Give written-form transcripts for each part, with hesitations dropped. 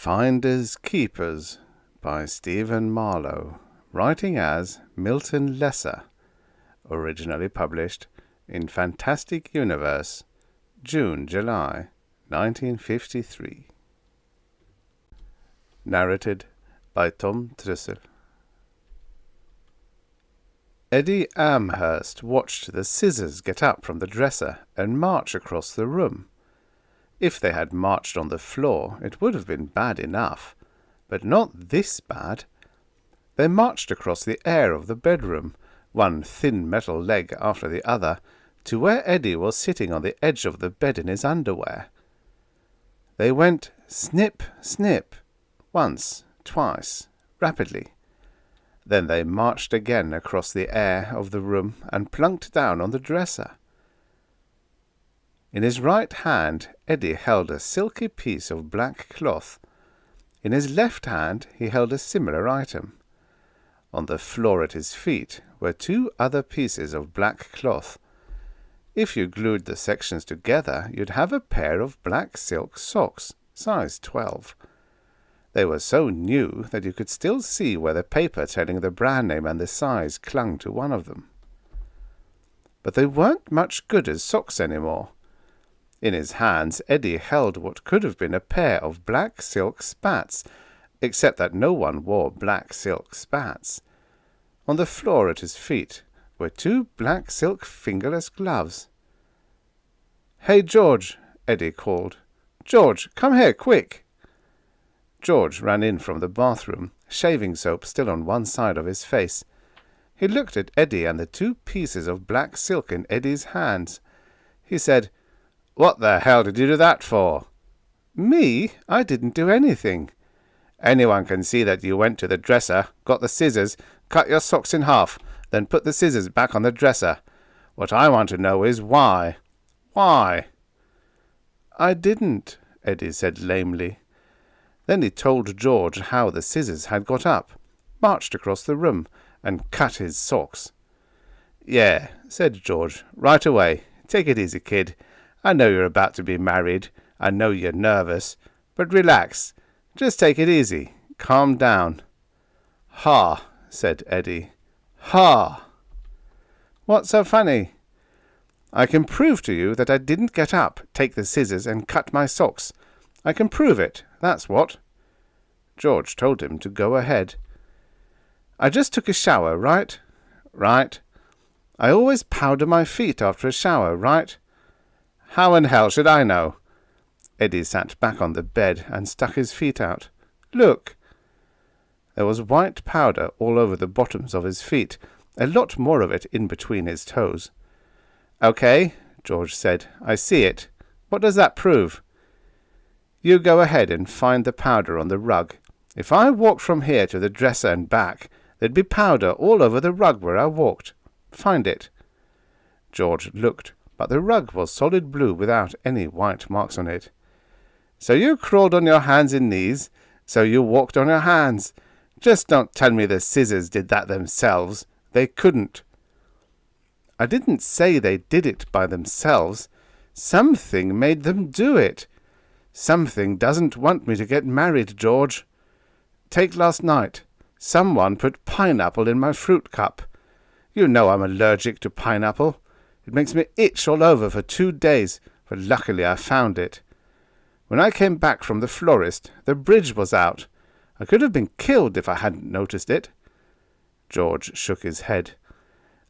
Finders Keepers by Stephen Marlowe, writing as Milton Lesser, originally published in Fantastic Universe, June-July 1953. Narrated by Tom Trussell. Eddie Amhurst watched the scissors get up from the dresser and march across the room. If they had marched on the floor, it would have been bad enough, but not this bad. They marched across the air of the bedroom, one thin metal leg after the other, to where Eddie was sitting on the edge of the bed in his underwear. They went snip, snip, once, twice, rapidly. Then they marched again across the air of the room and plunked down on the dresser. In his right hand, Eddie held a silky piece of black cloth. In his left hand, he held a similar item. On the floor at his feet were two other pieces of black cloth. If you glued the sections together, you'd have a pair of black silk socks, size 12. They were so new that you could still see where the paper telling the brand name and the size clung to one of them. But they weren't much good as socks anymore. In his hands, Eddie held what could have been a pair of black silk spats, except that no one wore black silk spats. On the floor at his feet were two black silk fingerless gloves. "Hey, George," Eddie called. "George, come here, quick!" George ran in from the bathroom, shaving soap still on one side of his face. He looked at Eddie and the two pieces of black silk in Eddie's hands. He said, "What the hell did you do that for?" "Me? I didn't do anything." "Anyone can see that you went to the dresser, got the scissors, cut your socks in half, then put the scissors back on the dresser. What I want to know is why. Why?" "I didn't," Eddie said lamely. Then he told George how the scissors had got up, marched across the room, and cut his socks. "Yeah," said George, "right away. Take it easy, kid. I know you're about to be married. I know you're nervous. But relax. Just take it easy. Calm down." "Ha," said Eddie. "Ha." "What's so funny?" "I can prove to you that I didn't get up, take the scissors, and cut my socks. I can prove it, that's what." George told him to go ahead. "I just took a shower, right?" "Right." "I always powder my feet after a shower, right?" "How in hell should I know?" Eddie sat back on the bed and stuck his feet out. "Look." There was white powder all over the bottoms of his feet, a lot more of it in between his toes. "Okay," George said. "I see it. What does that prove?" "You go ahead and find the powder on the rug. If I walked from here to the dresser and back, there'd be powder all over the rug where I walked. Find it." George looked, but the rug was solid blue without any white marks on it. "So you crawled on your hands and knees, so you walked on your hands. Just don't tell me the scissors did that themselves. They couldn't." "I didn't say they did it by themselves. Something made them do it. Something doesn't want me to get married, George. Take last night. Someone put pineapple in my fruit cup. You know I'm allergic to pineapple. It makes me itch all over for 2 days, but luckily I found it. When I came back from the florist, the bridge was out. I could have been killed if I hadn't noticed it." George shook his head.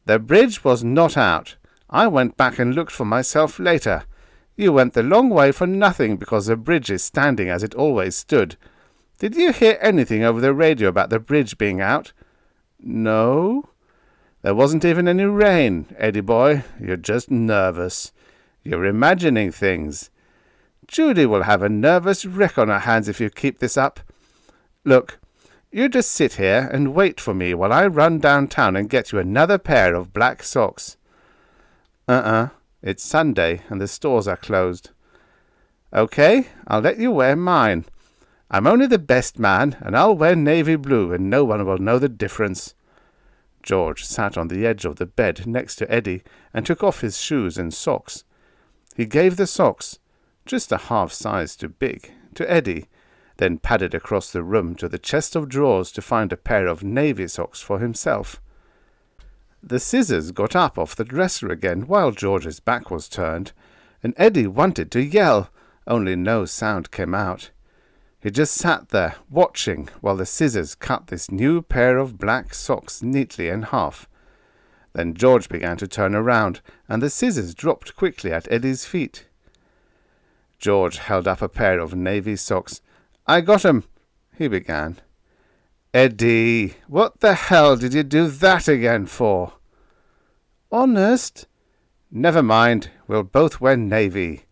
"The bridge was not out. I went back and looked for myself later. You went the long way for nothing because the bridge is standing as it always stood. Did you hear anything over the radio about the bridge being out?" "No." "There wasn't even any rain, Eddie boy. You're just nervous. You're imagining things. Judy will have a nervous wreck on her hands if you keep this up. Look, you just sit here and wait for me while I run downtown and get you another pair of black socks." It's Sunday and the stores are closed." "Okay, I'll let you wear mine. I'm only the best man, and I'll wear navy blue, and no one will know the difference." George sat on the edge of the bed next to Eddie and took off his shoes and socks. He gave the socks, just a half size too big, to Eddie, then padded across the room to the chest of drawers to find a pair of navy socks for himself. The scissors got up off the dresser again while George's back was turned, and Eddie wanted to yell, only no sound came out. He just sat there, watching while the scissors cut this new pair of black socks neatly in half. Then George began to turn around, and the scissors dropped quickly at Eddie's feet. George held up a pair of navy socks. "I got 'em," he began. "Eddie, what the hell did you do that again for?" "Honest?" "Never mind, we'll both wear navy."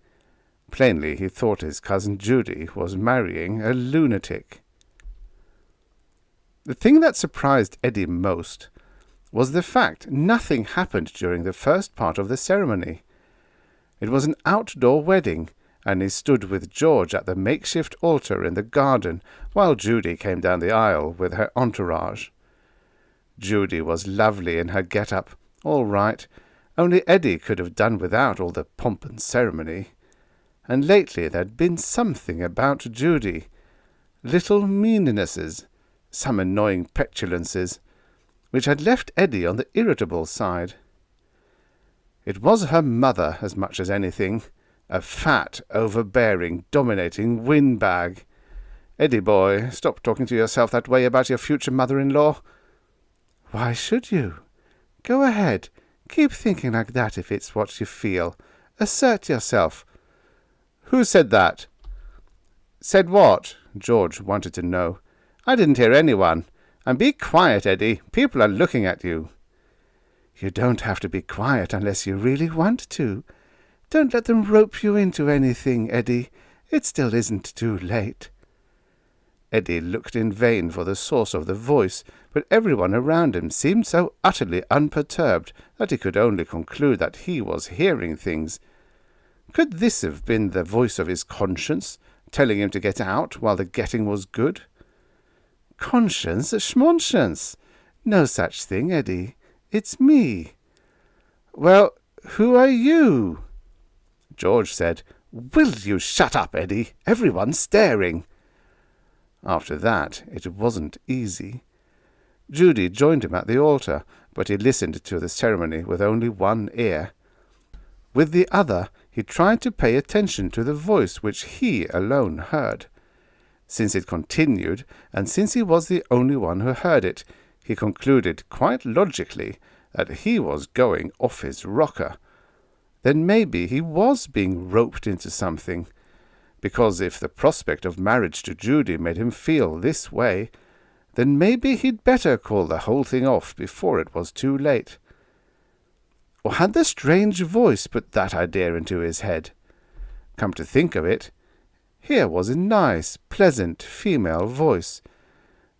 Plainly he thought his cousin Judy was marrying a lunatic. The thing that surprised Eddie most was the fact nothing happened during the first part of the ceremony. It was an outdoor wedding, and he stood with George at the makeshift altar in the garden while Judy came down the aisle with her entourage. Judy was lovely in her get-up, all right, only Eddie could have done without all the pomp and ceremony. And lately there'd been something about Judy, little meannesses, some annoying petulances, which had left Eddie on the irritable side. It was her mother as much as anything, a fat, overbearing, dominating windbag. "Eddie boy, stop talking to yourself that way about your future mother-in-law." "Why should you? Go ahead, keep thinking like that if it's what you feel. Assert yourself." "Who said that?" "Said what?" George wanted to know. "I didn't hear anyone. And be quiet, Eddie. People are looking at you." "You don't have to be quiet unless you really want to. Don't let them rope you into anything, Eddie. It still isn't too late." Eddie looked in vain for the source of the voice, but everyone around him seemed so utterly unperturbed that he could only conclude that he was hearing things. Could this have been the voice of his conscience, telling him to get out while the getting was good? "Conscience, schmonscience. No such thing, Eddie. It's me." "Well, who are you?" George said, "Will you shut up, Eddie? Everyone's staring." After that, it wasn't easy. Judy joined him at the altar, but he listened to the ceremony with only one ear. With the other, he tried to pay attention to the voice which he alone heard. Since it continued, and since he was the only one who heard it, he concluded quite logically that he was going off his rocker. Then maybe he was being roped into something, because if the prospect of marriage to Judy made him feel this way, then maybe he'd better call the whole thing off before it was too late. Or had the strange voice put that idea into his head? Come to think of it, here was a nice, pleasant female voice.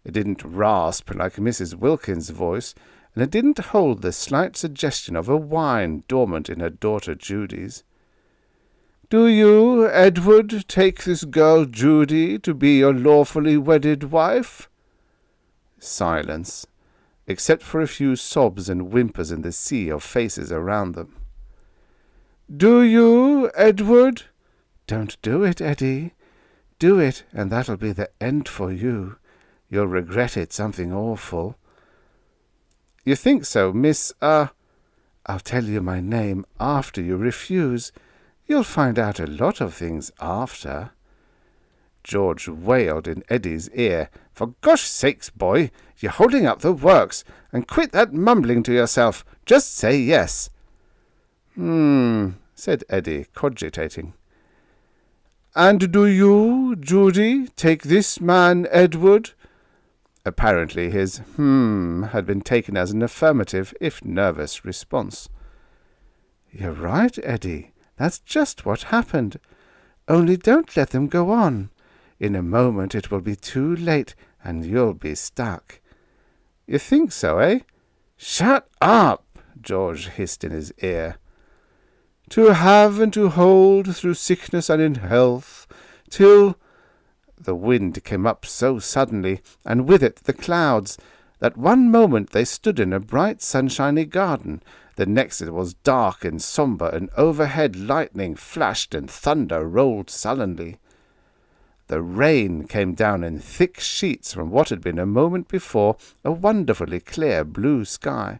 It didn't rasp like Mrs. Wilkins's voice, and it didn't hold the slight suggestion of a whine dormant in her daughter Judy's. "Do you, Edward, take this girl Judy to be your lawfully wedded wife?" Silence, except for a few sobs and whimpers in the sea of faces around them. "Do you, Edward?" "Don't do it, Eddie. Do it, and that'll be the end for you. You'll regret it something awful." "You think so, Miss, I'll tell you my name after you refuse. You'll find out a lot of things after." George wailed in Eddie's ear, "For gosh sakes, boy, you're holding up the works, and quit that mumbling to yourself. Just say yes." Said Eddie, cogitating. "And do you, Judy, take this man, Edward?" Apparently his had been taken as an affirmative, if nervous, response. "You're right, Eddie. That's just what happened. Only don't let them go on. In a moment it will be too late, and you'll be stuck." "You think so, eh?" "Shut up!" George hissed in his ear. "To have and to hold through sickness and in health, till—" The wind came up so suddenly, and with it the clouds, that one moment they stood in a bright sunshiny garden, the next it was dark and sombre, and overhead lightning flashed and thunder rolled sullenly. The rain came down in thick sheets from what had been a moment before a wonderfully clear blue sky.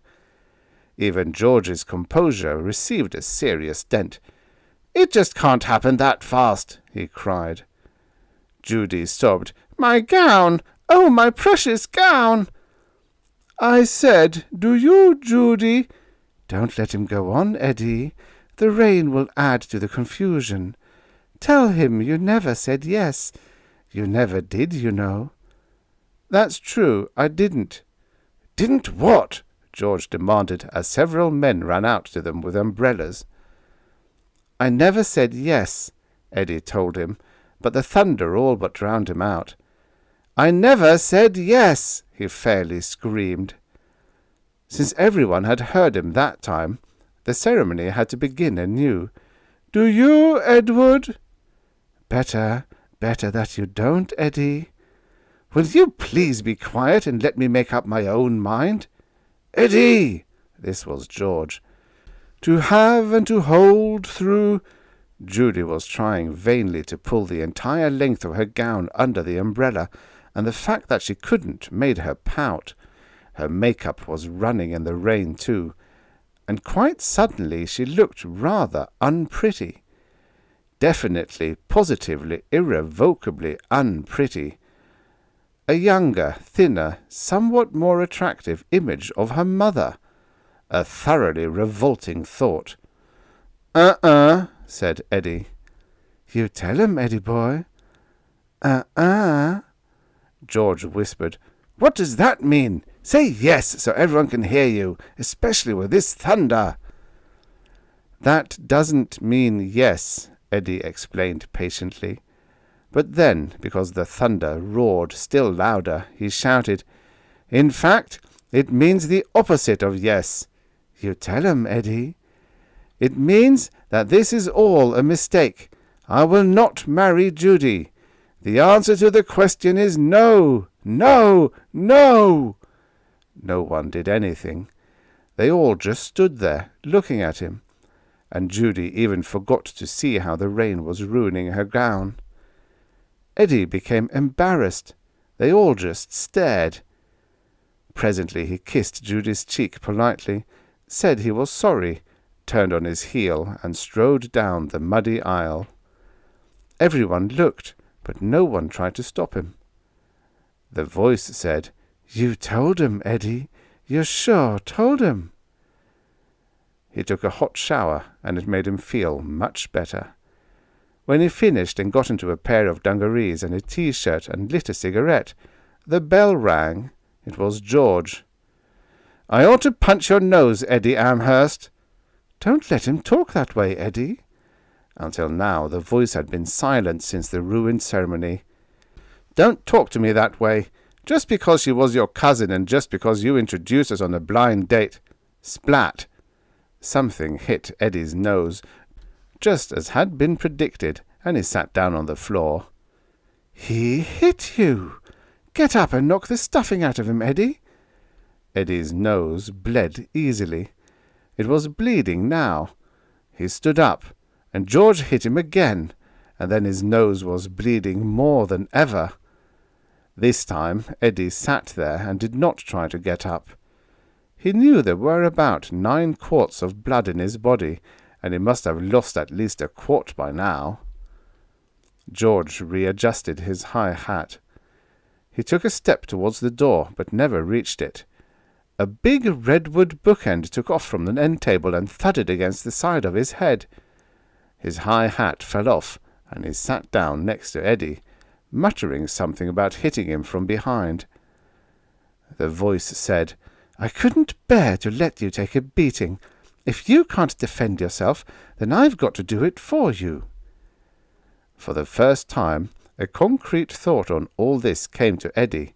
Even George's composure received a serious dent. "It just can't happen that fast," he cried. Judy sobbed. "My gown! Oh, my precious gown!" "I said, do you, Judy?" "Don't let him go on, Eddie. The rain will add to the confusion. Tell him you never said yes. You never did, you know." "That's true, I didn't." "Didn't what?" George demanded, as several men ran out to them with umbrellas. "I never said yes," Eddie told him, but the thunder all but drowned him out. "I never said yes!" he fairly screamed. Since everyone had heard him that time, the ceremony had to begin anew. "Do you, Edward?" Better that you don't, Eddie." "Will you please be quiet and let me make up my own mind?" "Eddie!" This was George. "To have and to hold through—" Judy was trying vainly to pull the entire length of her gown under the umbrella, and the fact that she couldn't made her pout. Her makeup was running in the rain too, and quite suddenly she looked rather unpretty. Definitely, positively, irrevocably unpretty. A younger, thinner, somewhat more attractive image of her mother. A thoroughly revolting thought. Said Eddie. "You tell him, Eddie boy." George whispered. "What does that mean? Say yes, so everyone can hear you, especially with this thunder." "That doesn't mean yes," Eddie explained patiently. But then, because the thunder roared still louder, he shouted, "In fact, it means the opposite of yes." "You tell him, Eddie." "It means that this is all a mistake. I will not marry Judy. The answer to the question is no, no, no." No one did anything. They all just stood there, looking at him, and Judy even forgot to see how the rain was ruining her gown. Eddie became embarrassed. They all just stared. Presently he kissed Judy's cheek politely, said he was sorry, turned on his heel, and strode down the muddy aisle. Everyone looked, but no one tried to stop him. The voice said, "You told him, Eddie. You sure told him." He took a hot shower, and it made him feel much better. When he finished and got into a pair of dungarees and a T-shirt and lit a cigarette, the bell rang. It was George. "I ought to punch your nose, Eddie Amhurst." "Don't let him talk that way, Eddie." Until now the voice had been silent since the ruined ceremony. "Don't talk to me that way. Just because she was your cousin and just because you introduced us on a blind date." Splat! Something hit Eddie's nose, just as had been predicted, and he sat down on the floor. "He hit you! Get up and knock the stuffing out of him, Eddie." Eddie's nose bled easily. It was bleeding now. He stood up, and George hit him again, and then his nose was bleeding more than ever. This time Eddie sat there and did not try to get up. He knew there were about 9 quarts of blood in his body, and he must have lost at least a quart by now. George readjusted his high hat. He took a step towards the door, but never reached it. A big redwood bookend took off from the end table and thudded against the side of his head. His high hat fell off, and he sat down next to Eddie, muttering something about hitting him from behind. The voice said, "I couldn't bear to let you take a beating. If you can't defend yourself, then I've got to do it for you." For the first time, a concrete thought on all this came to Eddie.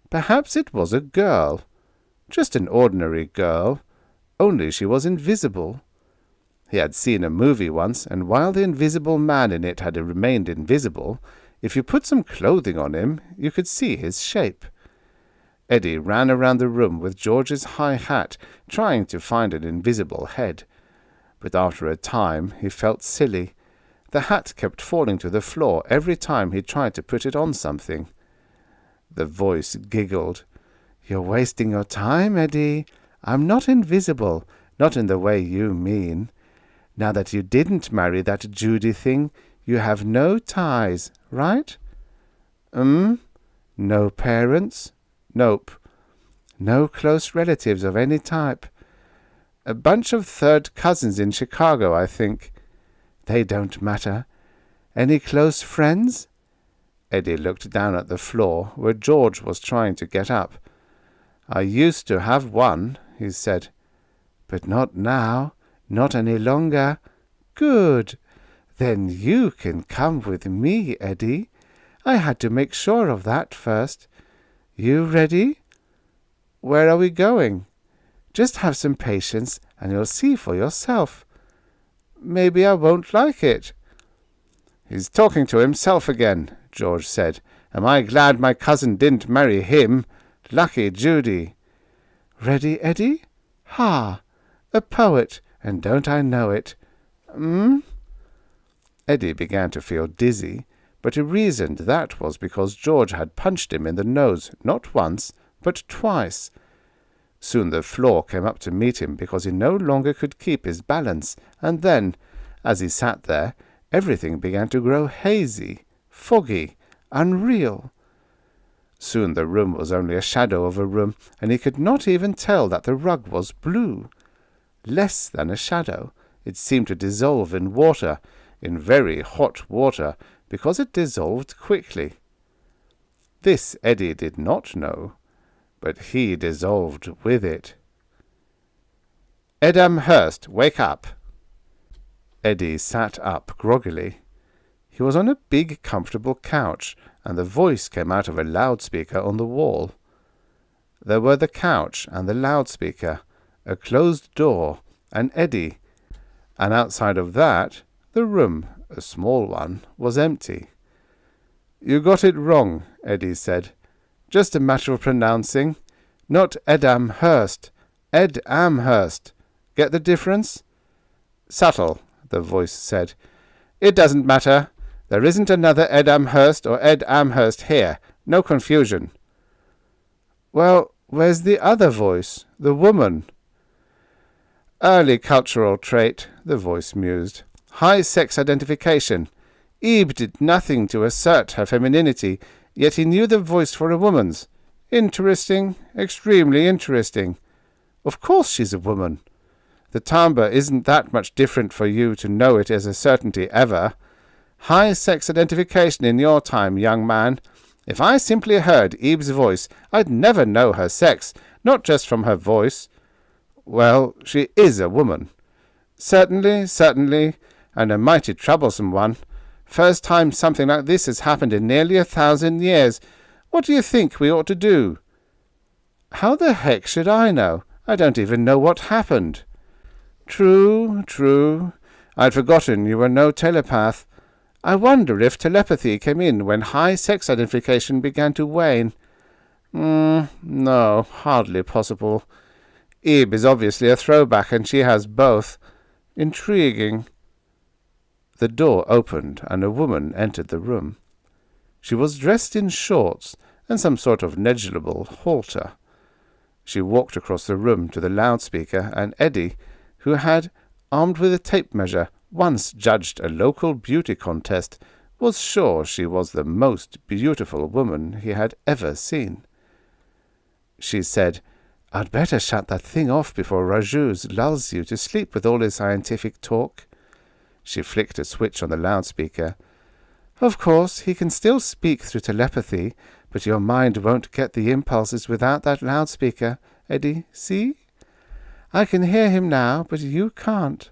Perhaps it was a girl. Just an ordinary girl, only she was invisible. He had seen a movie once, and while the invisible man in it had remained invisible, if you put some clothing on him, you could see his shape. Eddie ran around the room with George's high hat, trying to find an invisible head. But after a time he felt silly. The hat kept falling to the floor every time he tried to put it on something. The voice giggled. "You're wasting your time, Eddie. I'm not invisible, not in the way you mean. Now that you didn't marry that Judy thing, you have no ties, right? No parents? Nope. No close relatives of any type. A bunch of third cousins in Chicago, I think. They don't matter. Any close friends?" Eddie looked down at the floor, where George was trying to get up. "I used to have one," he said. "But not now. Not any longer. Good. Then you can come with me, Eddie. I had to make sure of that first. You ready?" "Where are we going?" "Just have some patience, and you'll see for yourself." "Maybe I won't like it." "He's talking to himself again," George said. "Am I glad my cousin didn't marry him? Lucky Judy." "Ready, Eddie? Ha! A poet, and don't I know it? Eddie began to feel dizzy, but he reasoned that was because George had punched him in the nose not once, but twice. Soon the floor came up to meet him because he no longer could keep his balance, and then, as he sat there, everything began to grow hazy, foggy, unreal. Soon the room was only a shadow of a room, and he could not even tell that the rug was blue. Less than a shadow, it seemed to dissolve in water, in very hot water, because it dissolved quickly. This Eddie did not know, but he dissolved with it. "Ed Amhurst, wake up!" Eddie sat up groggily. He was on a big, comfortable couch, and the voice came out of a loudspeaker on the wall. There were the couch and the loudspeaker, a closed door, and Eddie, and outside of that, the room, a small one, was empty. "You got it wrong," Eddie said. "Just a matter of pronouncing. Not Ed Amhurst, Ed Amhurst. Get the difference?" "Subtle," the voice said. "It doesn't matter. There isn't another Ed Amhurst or Ed Amhurst here. No confusion." "Well, where's the other voice, the woman?" "Early cultural trait," the voice mused. "High sex identification. Eve did nothing to assert her femininity, yet he knew the voice for a woman's. Interesting, extremely interesting. Of course she's a woman. The timbre isn't that much different for you to know it as a certainty ever. High sex identification in your time, young man. If I simply heard Eve's voice, I'd never know her sex, not just from her voice. Well, she is a woman. Certainly, certainly, and a mighty troublesome one. First time something like this has happened in nearly 1,000 years. What do you think we ought to do?" "How the heck should I know? I don't even know what happened." "True, true. I'd forgotten you were no telepath. I wonder if telepathy came in when high sex identification began to wane. No, hardly possible. Ebe is obviously a throwback, and she has both. Intriguing." The door opened, and a woman entered the room. She was dressed in shorts and some sort of negligible halter. She walked across the room to the loudspeaker, and Eddie, who had, armed with a tape measure, once judged a local beauty contest, was sure she was the most beautiful woman he had ever seen. She said, "I'd better shut that thing off before Rajuz lulls you to sleep with all his scientific talk." She flicked a switch on the loudspeaker. "Of course, he can still speak through telepathy, but your mind won't get the impulses without that loudspeaker, Eddie, see? I can hear him now, but you can't."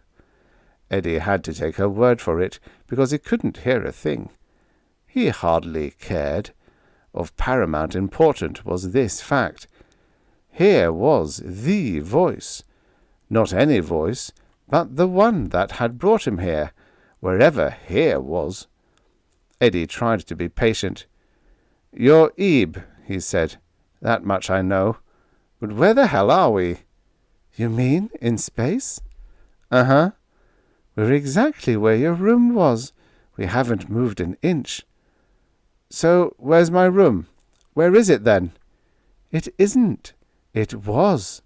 Eddie had to take her word for it, because he couldn't hear a thing. He hardly cared. Of paramount importance was this fact. Here was the voice. Not any voice, but the one that had brought him here, wherever here was. Eddie tried to be patient. "You're Ebe," he said. "That much I know. But where the hell are we?" "You mean in space?" "Uh-huh." "We're exactly where your room was. We haven't moved an inch." "So where's my room? Where is it, then?" "It isn't. It was.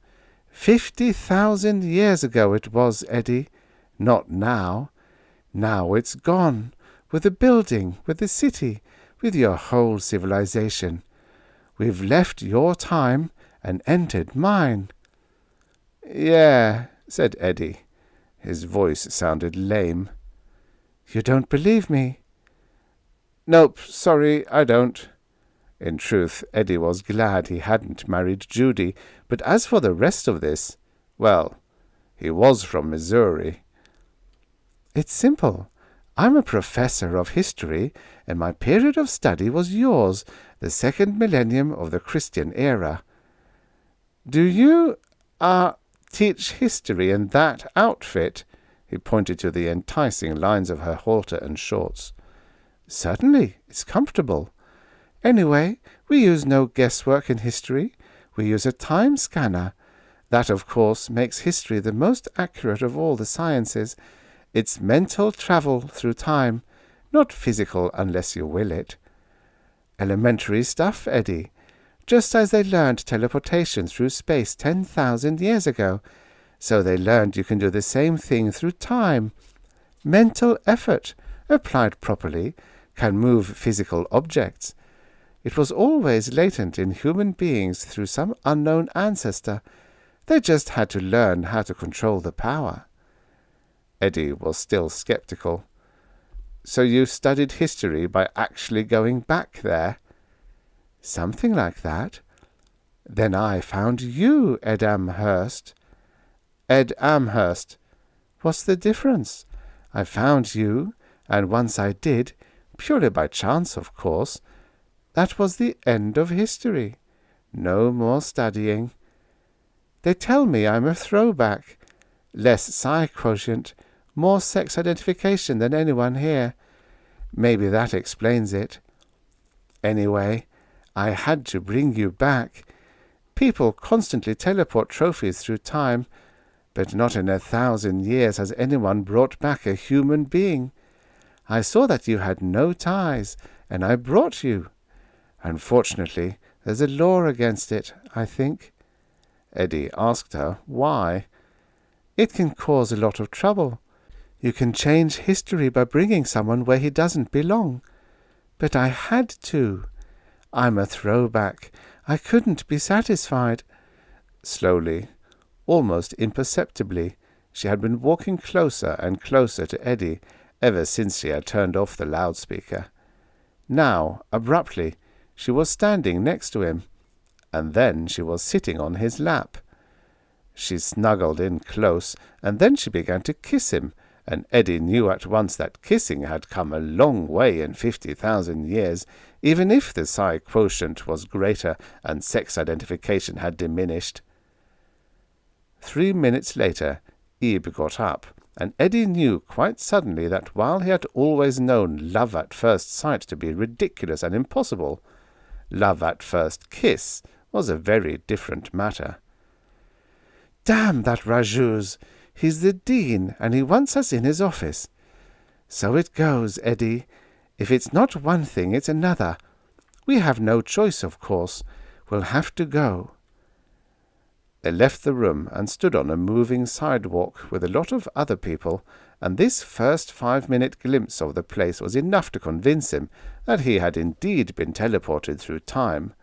50,000 years ago it was, Eddie. Not now. Now it's gone, with the building, with the city, with your whole civilization. We've left your time and entered mine." "Yeah," said Eddie. His voice sounded lame. "You don't believe me?" "Nope, sorry, I don't." In truth, Eddie was glad he hadn't married Judy, but as for the rest of this, well, he was from Missouri. "It's simple. I'm a professor of history, and my period of study was yours, the second millennium of the Christian era." "Do you, teach history in that outfit?" He pointed to the enticing lines of her halter and shorts. "Certainly. It's comfortable. Anyway, we use no guesswork in history. We use a time scanner. That, of course, makes history the most accurate of all the sciences. It's mental travel through time, not physical unless you will it. Elementary stuff, Eddie. Just as they learned teleportation through space 10,000 years ago, so they learned you can do the same thing through time. Mental effort, applied properly, can move physical objects. It was always latent in human beings through some unknown ancestor. They just had to learn how to control the power." Eddie was still skeptical. "So you studied history by actually going back there?" "Something like that. Then I found you, Ed Amhurst." "Ed Amhurst. What's the difference? I found you, and once I did, purely by chance, of course, that was the end of history. No more studying. They tell me I'm a throwback. Less psi quotient, more sex identification than anyone here. Maybe that explains it. Anyway, I had to bring you back. People constantly teleport trophies through time, but not in 1,000 years has anyone brought back a human being. I saw that you had no ties, and I brought you. Unfortunately, there's a law against it, I think." Eddie asked her why. "It can cause a lot of trouble. You can change history by bringing someone where he doesn't belong. But I had to. I'm a throwback. I couldn't be satisfied." Slowly, almost imperceptibly, she had been walking closer and closer to Eddie ever since she had turned off the loudspeaker. Now, abruptly, she was standing next to him, and then she was sitting on his lap. She snuggled in close, and then she began to kiss him, and Eddie knew at once that kissing had come a long way in 50,000 years, even if the psi quotient was greater and sex identification had diminished. 3 minutes later, Ebe got up, and Eddie knew quite suddenly that while he had always known love at first sight to be ridiculous and impossible, love at first kiss was a very different matter. "Damn that Rajuz! He's the dean, and he wants us in his office. So it goes, Eddie. If it's not one thing, it's another. We have no choice, of course. We'll have to go." They left the room and stood on a moving sidewalk with a lot of other people, and this first 5-minute glimpse of the place was enough to convince him that he had indeed been teleported through time.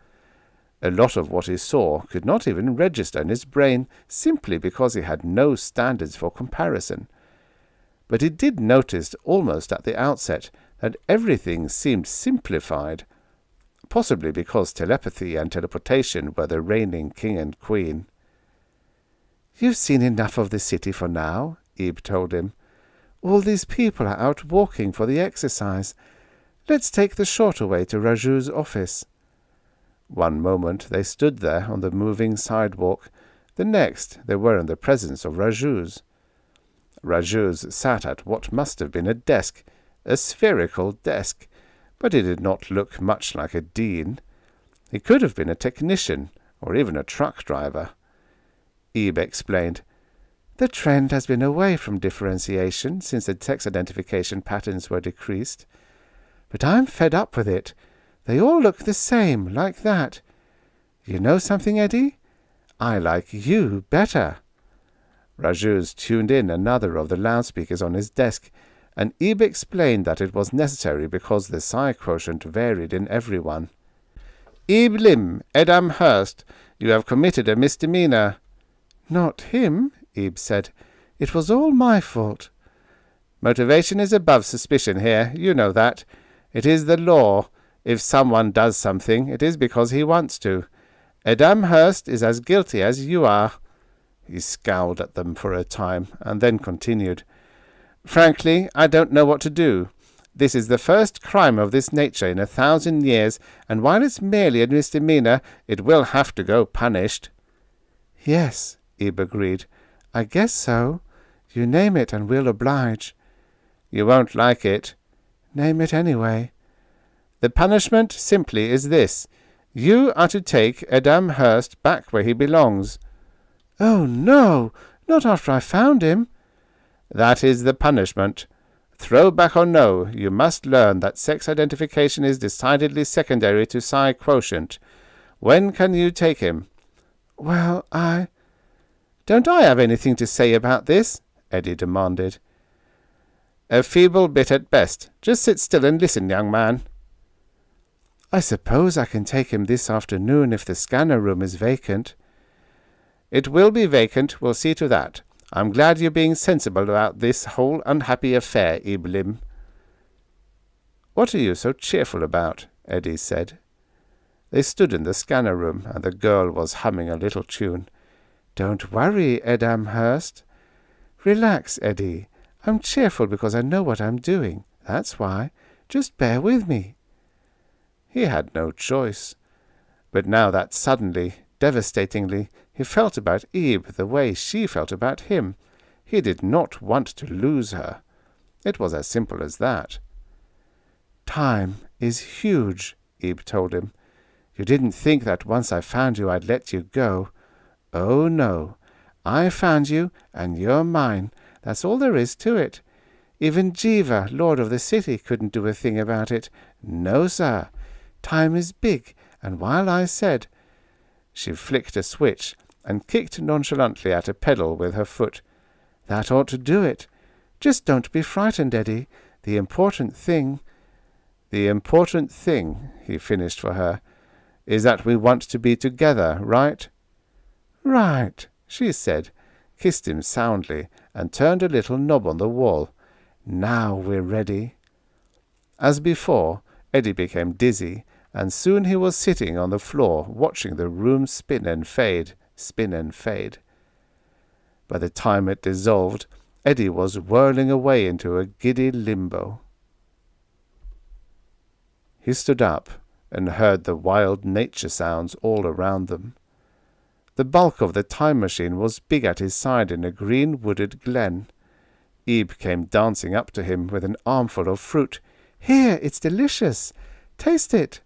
A lot of what he saw could not even register in his brain simply because he had no standards for comparison. But he did notice almost at the outset that everything seemed simplified, possibly because telepathy and teleportation were the reigning king and queen. "You've seen enough of the city for now," Ebe told him. "All these people are out walking for the exercise. Let's take the shorter way to Rajuz's office." One moment they stood there on the moving sidewalk. The next they were in the presence of Rajuz. Rajuz sat at what must have been a desk, a spherical desk, but it did not look much like a dean. He could have been a technician, or even a truck driver. Ebe explained, The trend has been away from differentiation since the sex identification patterns were decreased. But I'm fed up with it. They all look the same, like that. You know something, Eddie? I like you better." Rajuz tuned in another of the loudspeakers on his desk, and Ebe explained that it was necessary because the psi quotient varied in everyone. "Ebe Lim, Ed Amhurst, you have committed a misdemeanor." "Not him," Ebe said. "It was all my fault." "Motivation is above suspicion here, you know that. It is the law. If someone does something, it is because he wants to. Ed Amhurst is as guilty as you are." He scowled at them for a time, and then continued. "Frankly, I don't know what to do. This is the first crime of this nature in 1,000 years, and while it's merely a misdemeanor, it will have to go punished." "Yes," Ebe agreed. "I guess so. You name it and we'll oblige." "You won't like it." "Name it anyway." "The punishment simply is this. You are to take Ed Amhurst back where he belongs." "Oh, no! Not after I found him." "That is the punishment. Throwback or no, you must learn that sex identification is decidedly secondary to psi quotient. When can you take him?" "Well, "Don't I have anything to say about this?" Eddie demanded. "A feeble bit at best. Just sit still and listen, young man." "I suppose I can take him this afternoon if the scanner room is vacant." "It will be vacant, we'll see to that. I'm glad you're being sensible about this whole unhappy affair, Iblim." "What are you so cheerful about?" Eddie said. They stood in the scanner room, and the girl was humming a little tune. "Don't worry, Ed Amhurst." "Relax, Eddie. I'm cheerful because I know what I'm doing. That's why. Just bear with me." He had no choice. But now that suddenly, devastatingly, he felt about Ebe the way she felt about him, he did not want to lose her. It was as simple as that. "Time is huge," Ebe told him. "You didn't think that once I found you I'd let you go. Oh, no. I found you, and you're mine. That's all there is to it. Even Jiva, Lord of the City, couldn't do a thing about it. No, sir. Time is big, and while I said—" She flicked a switch and kicked nonchalantly at a pedal with her foot. "That ought to do it. Just don't be frightened, Eddie. The important thing—" "The important thing," he finished for her, "is that we want to be together, right?" "Right," she said, kissed him soundly, and turned a little knob on the wall. "Now we're ready." As before, Eddie became dizzy, and soon he was sitting on the floor watching the room spin and fade. By the time it dissolved, Eddie was whirling away into a giddy limbo. He stood up and heard the wild nature sounds all around them. The bulk of the time machine was big at his side in a green wooded glen. Ebe came dancing up to him with an armful of fruit. "Here, it's delicious. Taste it."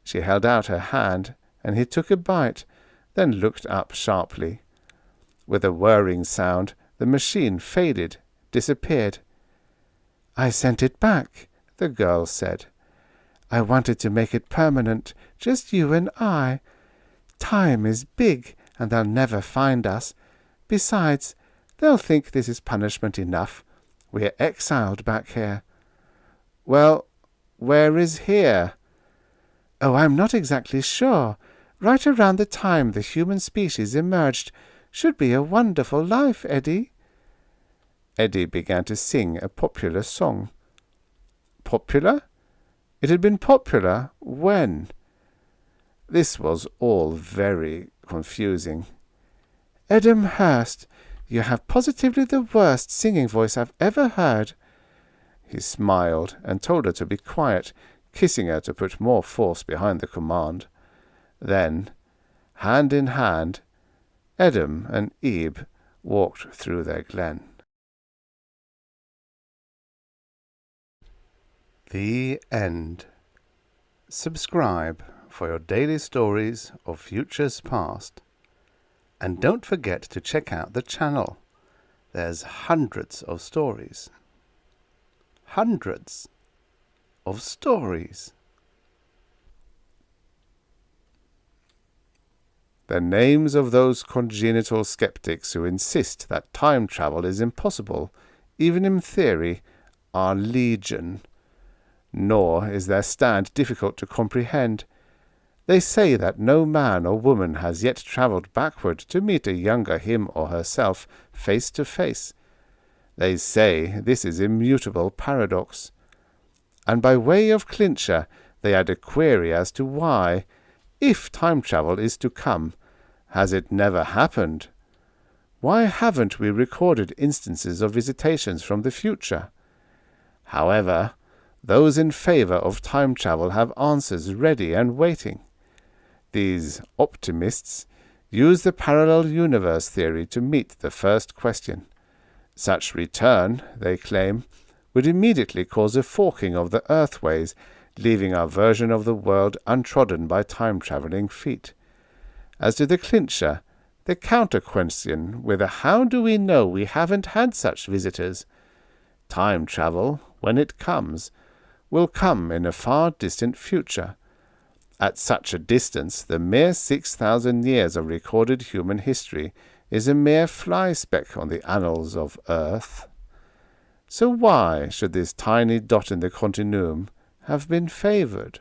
She held out her hand, and he took a bite, then looked up sharply. With a whirring sound, the machine faded, disappeared. "I sent it back," the girl said. "I wanted to make it permanent, just you and I. Time is big, and they'll never find us. Besides, they'll think this is punishment enough. We're exiled back here." "Well, where is here?" "Oh, I'm not exactly sure. Right around the time the human species emerged. Should be a wonderful life, Eddie." Eddie began to sing a popular song. Popular? It had been popular when? This was all very confusing. "Ed Amhurst, you have positively the worst singing voice I've ever heard." He smiled and told her to be quiet, kissing her to put more force behind the command. Then, hand in hand, Edom and Ebe walked through their glen. The end. Subscribe for your daily stories of futures past. And don't forget to check out the channel. There's hundreds of stories. Hundreds of stories. The names of those congenital skeptics who insist that time travel is impossible, even in theory, are legion. Nor is their stand difficult to comprehend. They say that no man or woman has yet travelled backward to meet a younger him or herself face to face. They say this is immutable paradox. And by way of clincher, they add a query as to why, if time travel is to come, has it never happened? Why haven't we recorded instances of visitations from the future? However, those in favour of time travel have answers ready and waiting. These optimists use the parallel universe theory to meet the first question. Such return, they claim, would immediately cause a forking of the earthways, leaving our version of the world untrodden by time-travelling feet. As to the clincher, the counter-question with a how do we know we haven't had such visitors? Time travel, when it comes, will come in a far distant future. At such a distance, the mere 6,000 years of recorded human history is a mere fly-speck on the annals of Earth. So why should this tiny dot in the continuum have been favoured?